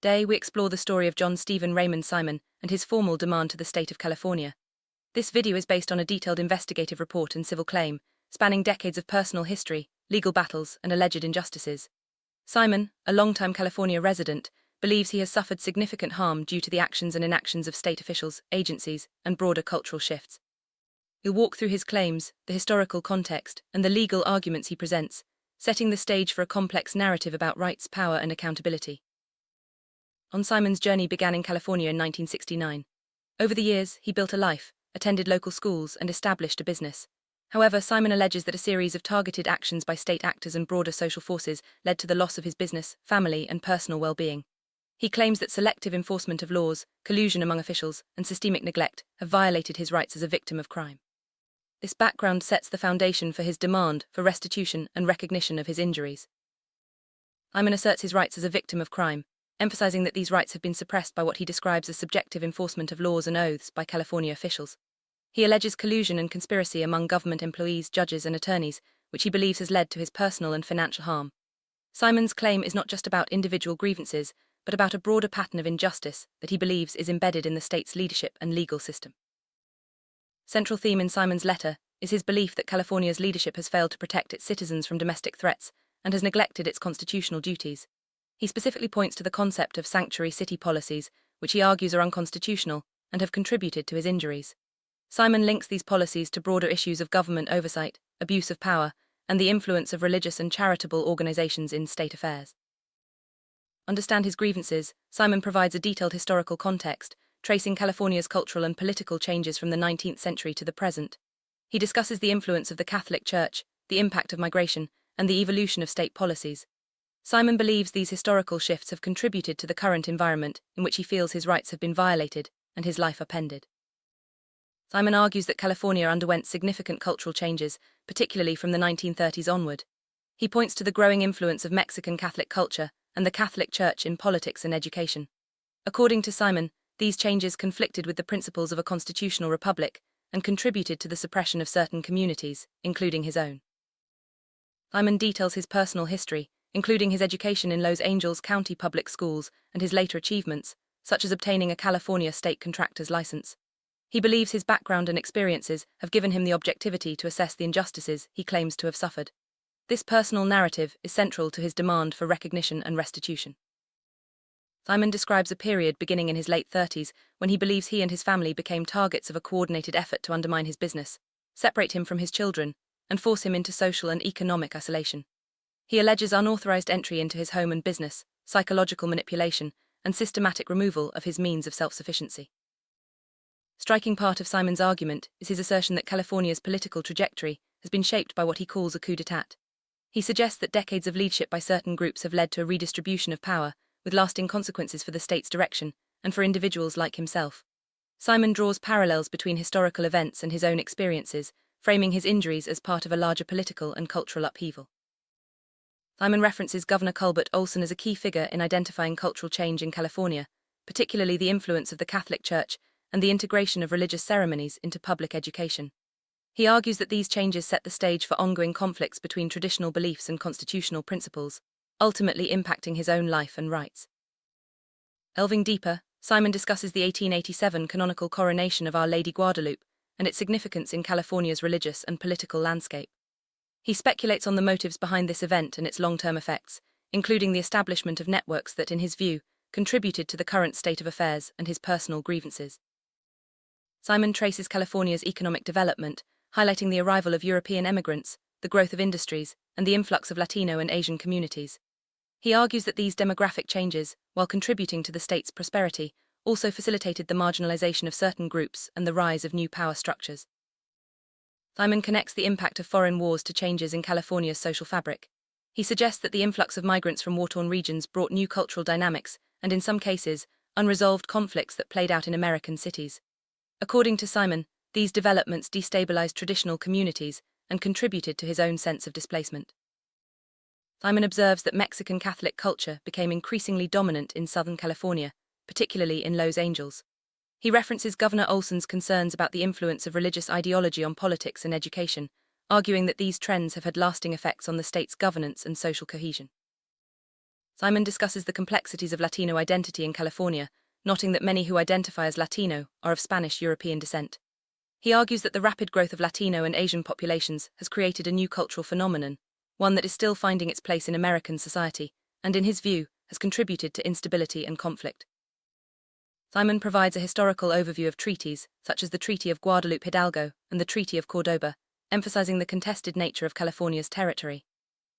Today, we explore the story of John Stephen Raymond Simon and his formal demand to the state of California. This video is based on a detailed investigative report and civil claim, spanning decades of personal history, legal battles, and alleged injustices. Simon, a longtime California resident, believes he has suffered significant harm due to the actions and inactions of state officials, agencies, and broader cultural shifts. He'll walk through his claims, the historical context, and the legal arguments he presents, setting the stage for a complex narrative about rights, power, and accountability. Simon's journey began in California in 1969. Over the years, he built a life, attended local schools, and established a business. However, Simon alleges that a series of targeted actions by state actors and broader social forces led to the loss of his business, family, and personal well-being. He claims that selective enforcement of laws, collusion among officials, and systemic neglect have violated his rights as a victim of crime. This background sets the foundation for his demand for restitution and recognition of his injuries. Simon asserts his rights as a victim of crime, emphasizing that these rights have been suppressed by what he describes as subjective enforcement of laws and oaths by California officials. He alleges collusion and conspiracy among government employees, judges, and attorneys, which he believes has led to his personal and financial harm. Simon's claim is not just about individual grievances, but about a broader pattern of injustice that he believes is embedded in the state's leadership and legal system. Central theme in Simon's letter is his belief that California's leadership has failed to protect its citizens from domestic threats and has neglected its constitutional duties. He specifically points to the concept of sanctuary city policies, which he argues are unconstitutional and have contributed to his injuries. Simon links these policies to broader issues of government oversight, abuse of power, and the influence of religious and charitable organizations in state affairs. Understand his grievances, Simon provides a detailed historical context, tracing California's cultural and political changes from the 19th century to the present. He discusses the influence of the Catholic Church, the impact of migration, and the evolution of state policies. Simon believes these historical shifts have contributed to the current environment in which he feels his rights have been violated and his life upended. Simon argues that California underwent significant cultural changes, particularly from the 1930s onward. He points to the growing influence of Mexican Catholic culture and the Catholic Church in politics and education. According to Simon, these changes conflicted with the principles of a constitutional republic and contributed to the suppression of certain communities, including his own. Simon details his personal history, including his education in Los Angeles County Public Schools and his later achievements, such as obtaining a California state contractor's license. He believes his background and experiences have given him the objectivity to assess the injustices he claims to have suffered. This personal narrative is central to his demand for recognition and restitution. Simon describes a period beginning in his late 30s when he believes he and his family became targets of a coordinated effort to undermine his business, separate him from his children, and force him into social and economic isolation. He alleges unauthorized entry into his home and business, psychological manipulation, and systematic removal of his means of self-sufficiency. Striking part of Simon's argument is his assertion that California's political trajectory has been shaped by what he calls a coup d'état. He suggests that decades of leadership by certain groups have led to a redistribution of power, with lasting consequences for the state's direction and for individuals like himself. Simon draws parallels between historical events and his own experiences, framing his injuries as part of a larger political and cultural upheaval. Simon references Governor Culbert Olson as a key figure in identifying cultural change in California, particularly the influence of the Catholic Church and the integration of religious ceremonies into public education. He argues that these changes set the stage for ongoing conflicts between traditional beliefs and constitutional principles, ultimately impacting his own life and rights. Delving deeper, Simon discusses the 1887 canonical coronation of Our Lady Guadalupe and its significance in California's religious and political landscape. He speculates on the motives behind this event and its long-term effects, including the establishment of networks that, in his view, contributed to the current state of affairs and his personal grievances. Simon traces California's economic development, highlighting the arrival of European immigrants, the growth of industries, and the influx of Latino and Asian communities. He argues that these demographic changes, while contributing to the state's prosperity, also facilitated the marginalization of certain groups and the rise of new power structures. Simon connects the impact of foreign wars to changes in California's social fabric. He suggests that the influx of migrants from war-torn regions brought new cultural dynamics and, in some cases, unresolved conflicts that played out in American cities. According to Simon, these developments destabilized traditional communities and contributed to his own sense of displacement. Simon observes that Mexican Catholic culture became increasingly dominant in Southern California, particularly in Los Angeles. He references Governor Olson's concerns about the influence of religious ideology on politics and education, arguing that these trends have had lasting effects on the state's governance and social cohesion. Simon discusses the complexities of Latino identity in California, noting that many who identify as Latino are of Spanish European descent. He argues that the rapid growth of Latino and Asian populations has created a new cultural phenomenon, one that is still finding its place in American society, and in his view, has contributed to instability and conflict. Simon provides a historical overview of treaties, such as the Treaty of Guadalupe Hidalgo and the Treaty of Cordoba, emphasizing the contested nature of California's territory.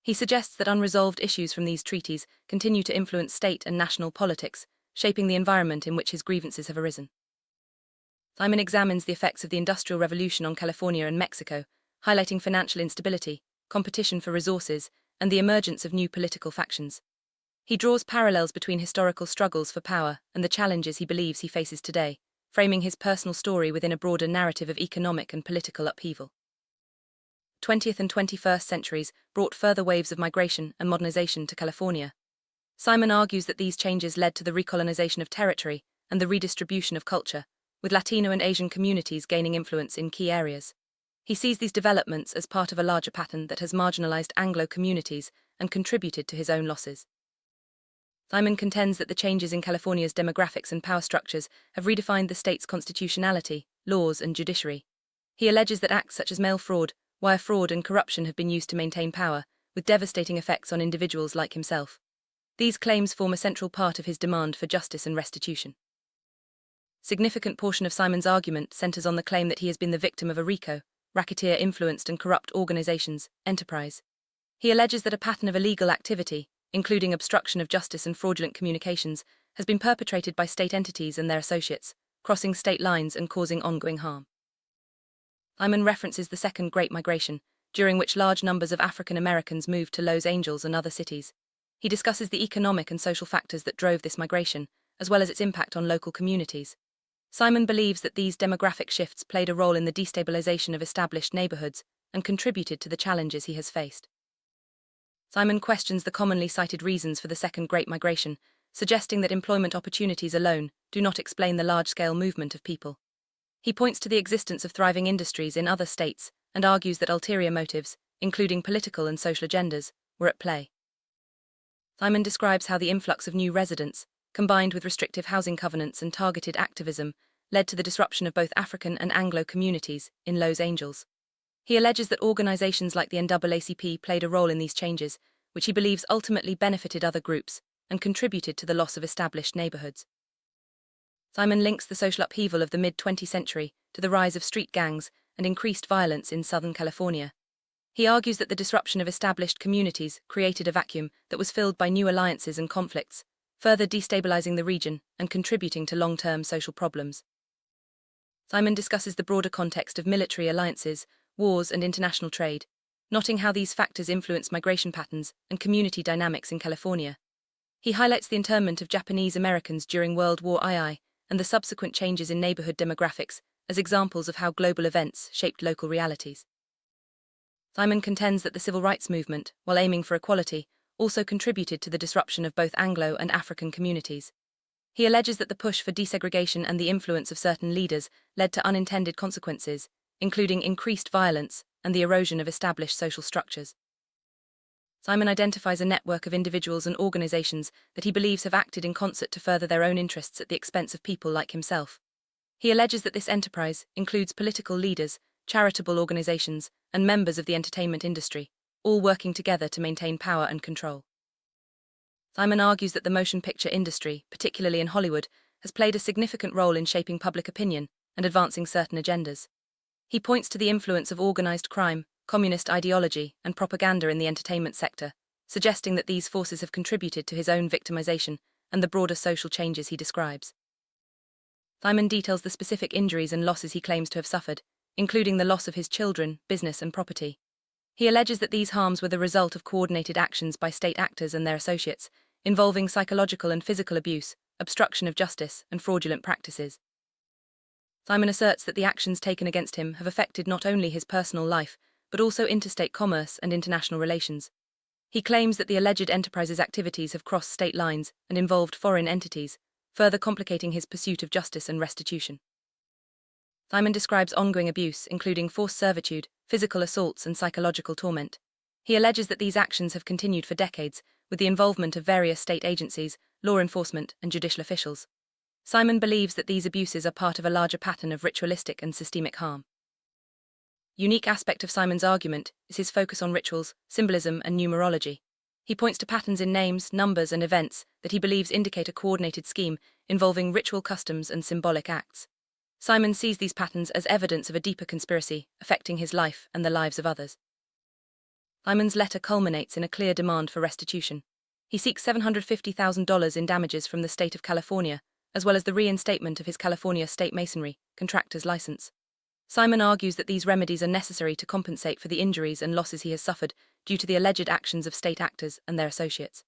He suggests that unresolved issues from these treaties continue to influence state and national politics, shaping the environment in which his grievances have arisen. Simon examines the effects of the Industrial Revolution on California and Mexico, highlighting financial instability, competition for resources, and the emergence of new political factions. He draws parallels between historical struggles for power and the challenges he believes he faces today, framing his personal story within a broader narrative of economic and political upheaval. 20th and 21st centuries brought further waves of migration and modernization to California. Simon argues that these changes led to the recolonization of territory and the redistribution of culture, with Latino and Asian communities gaining influence in key areas. He sees these developments as part of a larger pattern that has marginalized Anglo communities and contributed to his own losses. Simon contends that the changes in California's demographics and power structures have redefined the state's constitutionality, laws, and judiciary. He alleges that acts such as mail fraud, wire fraud, and corruption have been used to maintain power, with devastating effects on individuals like himself. These claims form a central part of his demand for justice and restitution. Significant portion of Simon's argument centers on the claim that he has been the victim of a RICO, racketeer-influenced and corrupt organizations, enterprise. He alleges that a pattern of illegal activity, including obstruction of justice and fraudulent communications, has been perpetrated by state entities and their associates, crossing state lines and causing ongoing harm. Simon references the Second Great Migration, during which large numbers of African Americans moved to Los Angeles and other cities. He discusses the economic and social factors that drove this migration, as well as its impact on local communities. Simon believes that these demographic shifts played a role in the destabilization of established neighborhoods and contributed to the challenges he has faced. Simon questions the commonly cited reasons for the Second Great Migration, suggesting that employment opportunities alone do not explain the large-scale movement of people. He points to the existence of thriving industries in other states and argues that ulterior motives, including political and social agendas, were at play. Simon describes how the influx of new residents, combined with restrictive housing covenants and targeted activism, led to the disruption of both African and Anglo communities in Los Angeles. He alleges that organizations like the NAACP played a role in these changes, which he believes ultimately benefited other groups and contributed to the loss of established neighborhoods. Simon links the social upheaval of the mid-20th century to the rise of street gangs and increased violence in Southern California. He argues that the disruption of established communities created a vacuum that was filled by new alliances and conflicts, further destabilizing the region and contributing to long-term social problems. Simon discusses the broader context of military alliances, wars, and international trade, noting how these factors influence migration patterns and community dynamics in California. He highlights the internment of Japanese Americans during World War II and the subsequent changes in neighborhood demographics as examples of how global events shaped local realities. Simon contends that the civil rights movement, while aiming for equality, also contributed to the disruption of both Anglo and African communities. He alleges that the push for desegregation and the influence of certain leaders led to unintended consequences, including increased violence and the erosion of established social structures. Simon identifies a network of individuals and organizations that he believes have acted in concert to further their own interests at the expense of people like himself. He alleges that this enterprise includes political leaders, charitable organizations, and members of the entertainment industry, all working together to maintain power and control. Simon argues that the motion picture industry, particularly in Hollywood, has played a significant role in shaping public opinion and advancing certain agendas. He points to the influence of organized crime, communist ideology, and propaganda in the entertainment sector, suggesting that these forces have contributed to his own victimization and the broader social changes he describes. Simon details the specific injuries and losses he claims to have suffered, including the loss of his children, business, and property. He alleges that these harms were the result of coordinated actions by state actors and their associates, involving psychological and physical abuse, obstruction of justice, and fraudulent practices. Simon asserts that the actions taken against him have affected not only his personal life, but also interstate commerce and international relations. He claims that the alleged enterprise's activities have crossed state lines and involved foreign entities, further complicating his pursuit of justice and restitution. Simon describes ongoing abuse, including forced servitude, physical assaults, and psychological torment. He alleges that these actions have continued for decades, with the involvement of various state agencies, law enforcement, and judicial officials. Simon believes that these abuses are part of a larger pattern of ritualistic and systemic harm. Unique aspect of Simon's argument is his focus on rituals, symbolism, and numerology. He points to patterns in names, numbers, and events that he believes indicate a coordinated scheme involving ritual customs and symbolic acts. Simon sees these patterns as evidence of a deeper conspiracy affecting his life and the lives of others. Simon's letter culminates in a clear demand for restitution. He seeks $750,000 in damages from the state of California, as well as the reinstatement of his California state masonry contractor's license. Simon argues that these remedies are necessary to compensate for the injuries and losses he has suffered due to the alleged actions of state actors and their associates.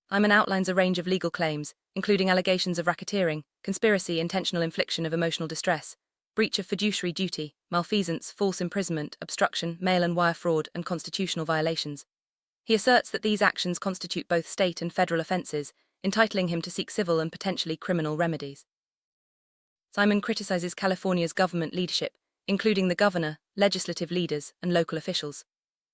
Simon outlines a range of legal claims, including allegations of racketeering, conspiracy, intentional infliction of emotional distress, breach of fiduciary duty, malfeasance, false imprisonment, obstruction, mail and wire fraud, and constitutional violations. He asserts that these actions constitute both state and federal offences, entitling him to seek civil and potentially criminal remedies. Simon criticizes California's government leadership, including the governor, legislative leaders, and local officials.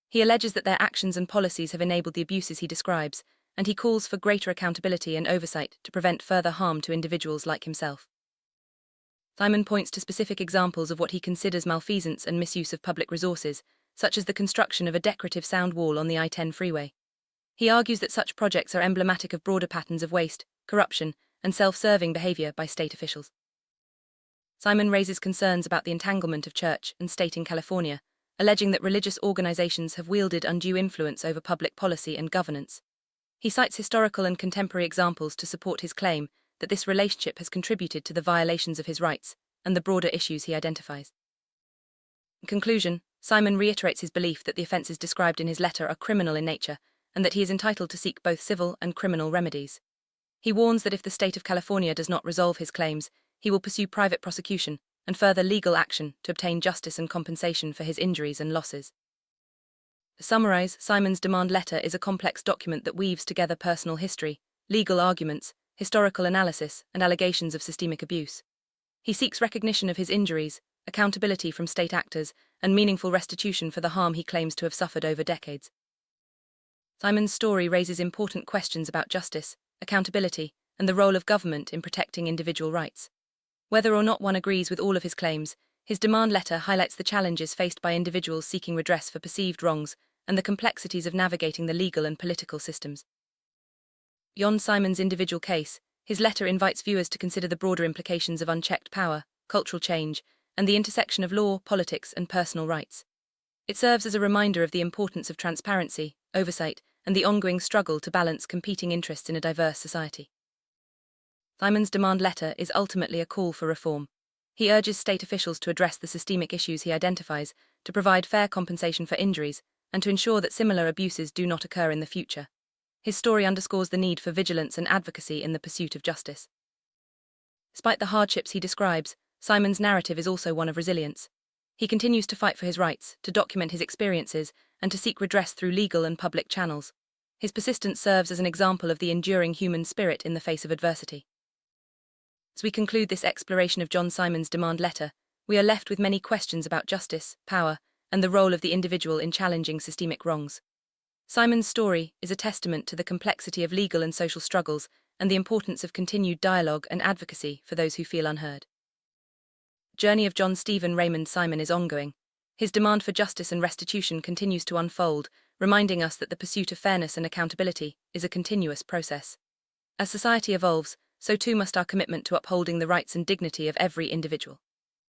He alleges that their actions and policies have enabled the abuses he describes, and he calls for greater accountability and oversight to prevent further harm to individuals like himself. Simon points to specific examples of what he considers malfeasance and misuse of public resources, such as the construction of a decorative sound wall on the I-10 freeway. He argues that such projects are emblematic of broader patterns of waste, corruption, and self-serving behavior by state officials. Simon raises concerns about the entanglement of church and state in California, alleging that religious organizations have wielded undue influence over public policy and governance. He cites historical and contemporary examples to support his claim that this relationship has contributed to the violations of his rights and the broader issues he identifies. In conclusion, Simon reiterates his belief that the offences described in his letter are criminal in nature and that he is entitled to seek both civil and criminal remedies. He warns that if the state of California does not resolve his claims, he will pursue private prosecution and further legal action to obtain justice and compensation for his injuries and losses. To summarize, Simon's demand letter is a complex document that weaves together personal history, legal arguments, historical analysis, and allegations of systemic abuse. He seeks recognition of his injuries, accountability from state actors, and meaningful restitution for the harm he claims to have suffered over decades. Simon's story raises important questions about justice, accountability, and the role of government in protecting individual rights. Whether or not one agrees with all of his claims, his demand letter highlights the challenges faced by individuals seeking redress for perceived wrongs and the complexities of navigating the legal and political systems. Beyond Simon's individual case, his letter invites viewers to consider the broader implications of unchecked power, cultural change, and the intersection of law, politics, and personal rights. It serves as a reminder of the importance of transparency, oversight, and the ongoing struggle to balance competing interests in a diverse society. Simon's demand letter is ultimately a call for reform. He urges state officials to address the systemic issues he identifies, to provide fair compensation for injuries, and to ensure that similar abuses do not occur in the future. His story underscores the need for vigilance and advocacy in the pursuit of justice. Despite the hardships he describes, Simon's narrative is also one of resilience. He continues to fight for his rights, to document his experiences, and to seek redress through legal and public channels. His persistence serves as an example of the enduring human spirit in the face of adversity. As we conclude this exploration of John Simon's demand letter, we are left with many questions about justice, power, and the role of the individual in challenging systemic wrongs. Simon's story is a testament to the complexity of legal and social struggles and the importance of continued dialogue and advocacy for those who feel unheard. The journey of John Stephen Raymond Simon is ongoing. His demand for justice and restitution continues to unfold, reminding us that the pursuit of fairness and accountability is a continuous process. As society evolves, so too must our commitment to upholding the rights and dignity of every individual.